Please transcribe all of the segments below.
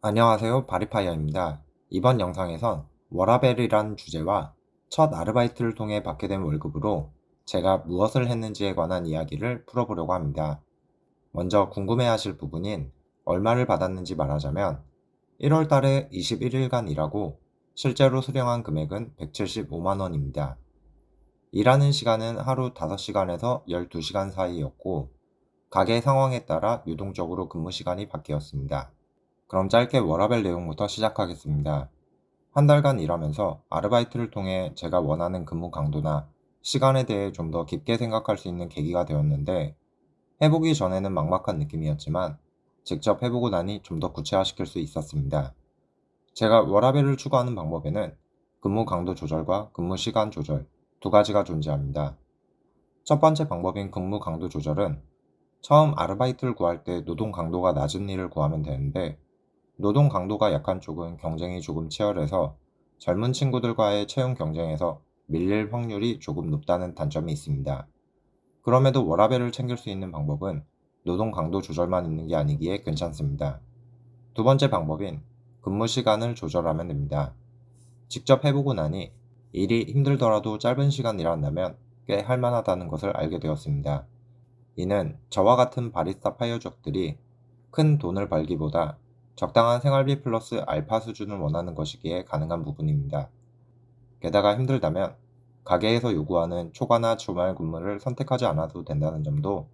안녕하세요. 바리파이어입니다. 이번 영상에선 워라밸이란 주제와 첫 아르바이트를 통해 받게 된 월급으로 제가 무엇을 했는지에 관한 이야기를 풀어보려고 합니다. 먼저 궁금해하실 부분인 얼마를 받았는지 말하자면 1월 달에 21일간 일하고 실제로 수령한 금액은 175만 원입니다. 일하는 시간은 하루 5시간에서 12시간 사이였고 가게 상황에 따라 유동적으로 근무 시간이 바뀌었습니다. 그럼 짧게 워라밸 내용부터 시작하겠습니다. 한 달간 일하면서 아르바이트를 통해 제가 원하는 근무 강도나 시간에 대해 좀 더 깊게 생각할 수 있는 계기가 되었는데, 해보기 전에는 막막한 느낌이었지만 직접 해보고 나니 좀 더 구체화시킬 수 있었습니다. 제가 워라밸을 추구하는 방법에는 근무 강도 조절과 근무 시간 조절 두 가지가 존재합니다. 첫 번째 방법인 근무 강도 조절은 처음 아르바이트를 구할 때 노동 강도가 낮은 일을 구하면 되는데, 노동 강도가 약한 쪽은 경쟁이 조금 치열해서 젊은 친구들과의 채용 경쟁에서 밀릴 확률이 조금 높다는 단점이 있습니다. 그럼에도 워라밸을 챙길 수 있는 방법은 노동 강도 조절만 있는 게 아니기에 괜찮습니다. 두 번째 방법인 근무 시간을 조절하면 됩니다. 직접 해보고 나니 일이 힘들더라도 짧은 시간 일한다면 꽤 할만하다는 것을 알게 되었습니다. 이는 저와 같은 바리스타 파이어족들이 큰 돈을 벌기보다 적당한 생활비 플러스 알파 수준을 원하는 것이기에 가능한 부분입니다. 게다가 힘들다면 가게에서 요구하는 초과나 주말 근무를 선택하지 않아도 된다는 점도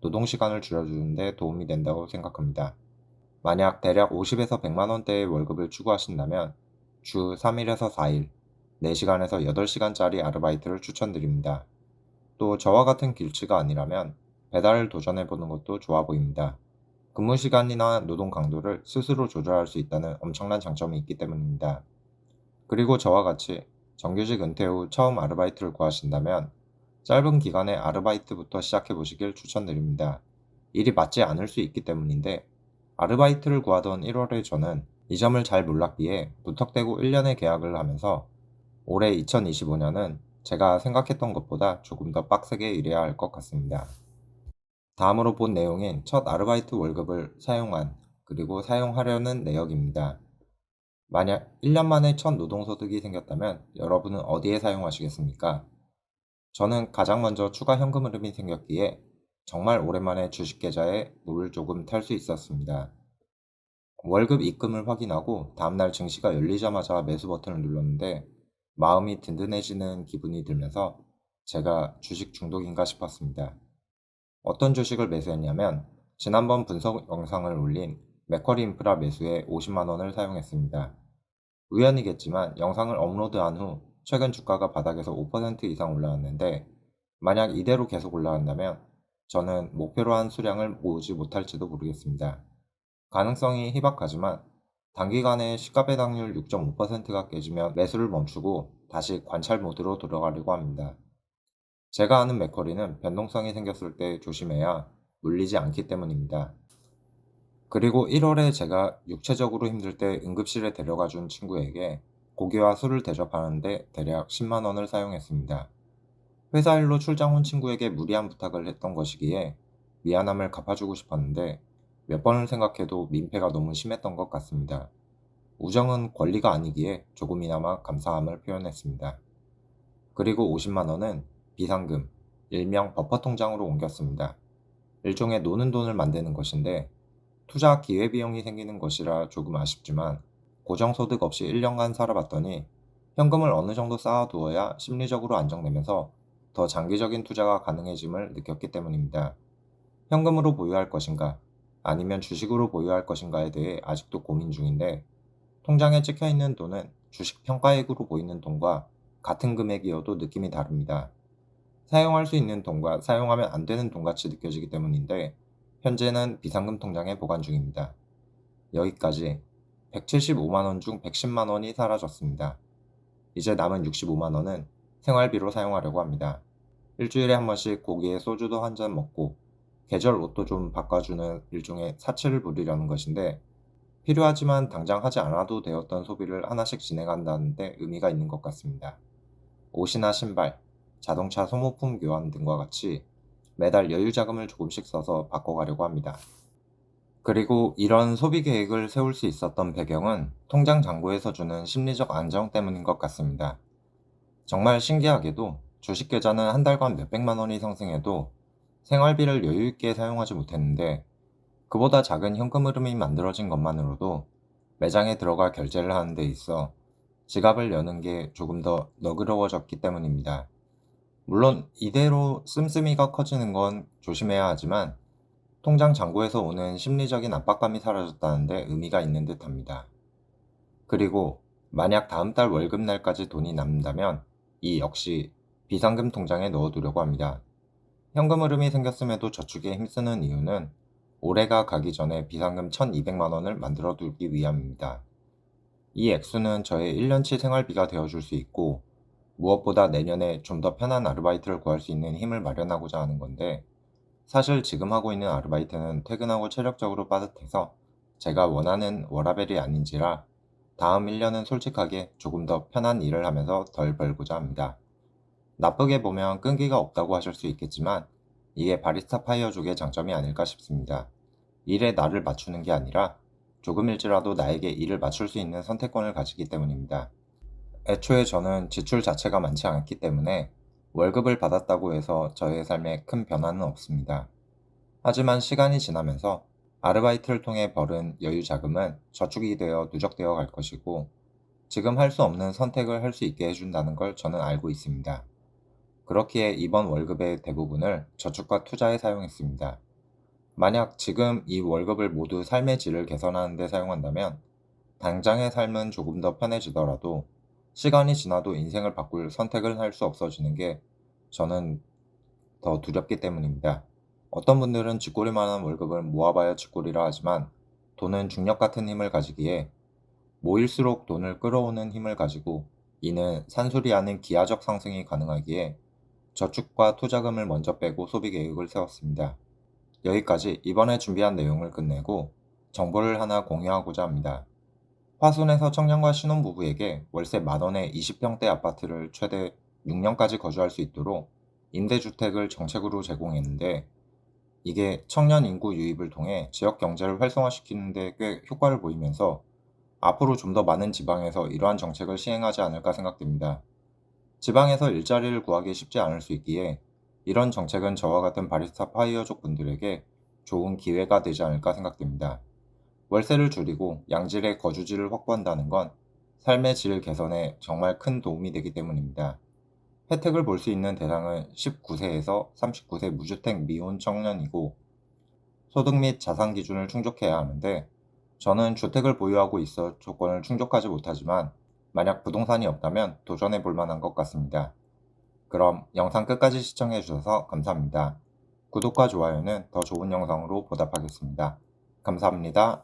노동시간을 줄여주는 데 도움이 된다고 생각합니다. 만약 대략 50에서 100만 원대의 월급을 추구하신다면 주 3일에서 4일, 4시간에서 8시간짜리 아르바이트를 추천드립니다. 또 저와 같은 길치가 아니라면 배달을 도전해보는 것도 좋아 보입니다. 근무 시간이나 노동 강도를 스스로 조절할 수 있다는 엄청난 장점이 있기 때문입니다. 그리고 저와 같이 정규직 은퇴 후 처음 아르바이트를 구하신다면 짧은 기간의 아르바이트부터 시작해 보시길 추천드립니다. 일이 맞지 않을 수 있기 때문인데, 아르바이트를 구하던 1월에 저는 이 점을 잘 몰랐기에 무턱대고 1년의 계약을 하면서 올해 2025년은 제가 생각했던 것보다 조금 더 빡세게 일해야 할 것 같습니다. 다음으로 본 내용인 첫 아르바이트 월급을 사용한, 그리고 사용하려는 내역입니다. 만약 1년 만에 첫 노동소득이 생겼다면 여러분은 어디에 사용하시겠습니까? 저는 가장 먼저 추가 현금 흐름이 생겼기에 정말 오랜만에 주식 계좌에 물을 조금 탈 수 있었습니다. 월급 입금을 확인하고 다음날 증시가 열리자마자 매수 버튼을 눌렀는데 마음이 든든해지는 기분이 들면서 제가 주식 중독인가 싶었습니다. 어떤 주식을 매수했냐면 지난번 분석 영상을 올린 맥쿼리 인프라 매수에 50만 원을 사용했습니다. 우연이겠지만 영상을 업로드한 후 최근 주가가 바닥에서 5% 이상 올라왔는데, 만약 이대로 계속 올라간다면 저는 목표로 한 수량을 모으지 못할지도 모르겠습니다. 가능성이 희박하지만 단기간에 시가 배당률 6.5%가 깨지면 매수를 멈추고 다시 관찰 모드로 들어가려고 합니다. 제가 아는 맥커리는 변동성이 생겼을 때 조심해야 물리지 않기 때문입니다. 그리고 1월에 제가 육체적으로 힘들 때 응급실에 데려가 준 친구에게 고기와 술을 대접하는데 대략 10만 원을 사용했습니다. 회사 일로 출장 온 친구에게 무리한 부탁을 했던 것이기에 미안함을 갚아주고 싶었는데 몇 번을 생각해도 민폐가 너무 심했던 것 같습니다. 우정은 권리가 아니기에 조금이나마 감사함을 표현했습니다. 그리고 50만 원은 비상금, 일명 버퍼 통장으로 옮겼습니다. 일종의 노는 돈을 만드는 것인데 투자 기회비용이 생기는 것이라 조금 아쉽지만 고정소득 없이 1년간 살아봤더니 현금을 어느 정도 쌓아두어야 심리적으로 안정되면서 더 장기적인 투자가 가능해짐을 느꼈기 때문입니다. 현금으로 보유할 것인가, 아니면 주식으로 보유할 것인가에 대해 아직도 고민 중인데, 통장에 찍혀있는 돈은 주식 평가액으로 보이는 돈과 같은 금액이어도 느낌이 다릅니다. 사용할 수 있는 돈과 사용하면 안 되는 돈같이 느껴지기 때문인데, 현재는 비상금 통장에 보관 중입니다. 여기까지 175만 원 중 110만 원이 사라졌습니다. 이제 남은 65만 원은 생활비로 사용하려고 합니다. 일주일에 한 번씩 고기에 소주도 한 잔 먹고 계절 옷도 좀 바꿔주는 일종의 사치를 부리려는 것인데, 필요하지만 당장 하지 않아도 되었던 소비를 하나씩 진행한다는 데 의미가 있는 것 같습니다. 옷이나 신발, 자동차 소모품 교환 등과 같이 매달 여유 자금을 조금씩 써서 바꿔가려고 합니다. 그리고 이런 소비 계획을 세울 수 있었던 배경은 통장 잔고에서 주는 심리적 안정 때문인 것 같습니다. 정말 신기하게도 주식 계좌는 한 달간 몇백만 원이 상승해도 생활비를 여유 있게 사용하지 못했는데, 그보다 작은 현금 흐름이 만들어진 것만으로도 매장에 들어가 결제를 하는 데 있어 지갑을 여는 게 조금 더 너그러워졌기 때문입니다. 물론 이대로 씀씀이가 커지는 건 조심해야 하지만, 통장 잔고에서 오는 심리적인 압박감이 사라졌다는 데 의미가 있는 듯합니다. 그리고 만약 다음 달 월급날까지 돈이 남는다면 이 역시 비상금 통장에 넣어두려고 합니다. 현금 흐름이 생겼음에도 저축에 힘쓰는 이유는 올해가 가기 전에 비상금 1,200만 원을 만들어 두기 위함입니다. 이 액수는 저의 1년치 생활비가 되어줄 수 있고, 무엇보다 내년에 좀 더 편한 아르바이트를 구할 수 있는 힘을 마련하고자 하는 건데, 사실 지금 하고 있는 아르바이트는 퇴근하고 체력적으로 빠듯해서 제가 원하는 워라밸이 아닌지라 다음 1년은 솔직하게 조금 더 편한 일을 하면서 덜 벌고자 합니다. 나쁘게 보면 끈기가 없다고 하실 수 있겠지만, 이게 바리스타 파이어족의 장점이 아닐까 싶습니다. 일에 나를 맞추는 게 아니라 조금일지라도 나에게 일을 맞출 수 있는 선택권을 가지기 때문입니다. 애초에 저는 지출 자체가 많지 않기 때문에 월급을 받았다고 해서 저의 삶에 큰 변화는 없습니다. 하지만 시간이 지나면서 아르바이트를 통해 벌은 여유 자금은 저축이 되어 누적되어 갈 것이고, 지금 할 수 없는 선택을 할 수 있게 해준다는 걸 저는 알고 있습니다. 그렇기에 이번 월급의 대부분을 저축과 투자에 사용했습니다. 만약 지금 이 월급을 모두 삶의 질을 개선하는 데 사용한다면 당장의 삶은 조금 더 편해지더라도 시간이 지나도 인생을 바꿀 선택을 할 수 없어지는 게 저는 더 두렵기 때문입니다. 어떤 분들은 쥐꼬리만한 월급을 모아봐야 쥐꼬리라 하지만, 돈은 중력 같은 힘을 가지기에 모일수록 돈을 끌어오는 힘을 가지고, 이는 산술이 아닌 기하적 상승이 가능하기에 저축과 투자금을 먼저 빼고 소비 계획을 세웠습니다. 여기까지 이번에 준비한 내용을 끝내고 정보를 하나 공유하고자 합니다. 화순에서 청년과 신혼부부에게 월세 10,000원의 20평대 아파트를 최대 6년까지 거주할 수 있도록 임대주택을 정책으로 제공했는데, 이게 청년 인구 유입을 통해 지역 경제를 활성화시키는 데 꽤 효과를 보이면서 앞으로 좀 더 많은 지방에서 이러한 정책을 시행하지 않을까 생각됩니다. 지방에서 일자리를 구하기 쉽지 않을 수 있기에 이런 정책은 저와 같은 바리스타 파이어족 분들에게 좋은 기회가 되지 않을까 생각됩니다. 월세를 줄이고 양질의 거주지를 확보한다는 건 삶의 질 개선에 정말 큰 도움이 되기 때문입니다. 혜택을 볼 수 있는 대상은 19세에서 39세 무주택 미혼 청년이고, 소득 및 자산 기준을 충족해야 하는데, 저는 주택을 보유하고 있어 조건을 충족하지 못하지만 만약 부동산이 없다면 도전해 볼 만한 것 같습니다. 그럼 영상 끝까지 시청해 주셔서 감사합니다. 구독과 좋아요는 더 좋은 영상으로 보답하겠습니다. 감사합니다.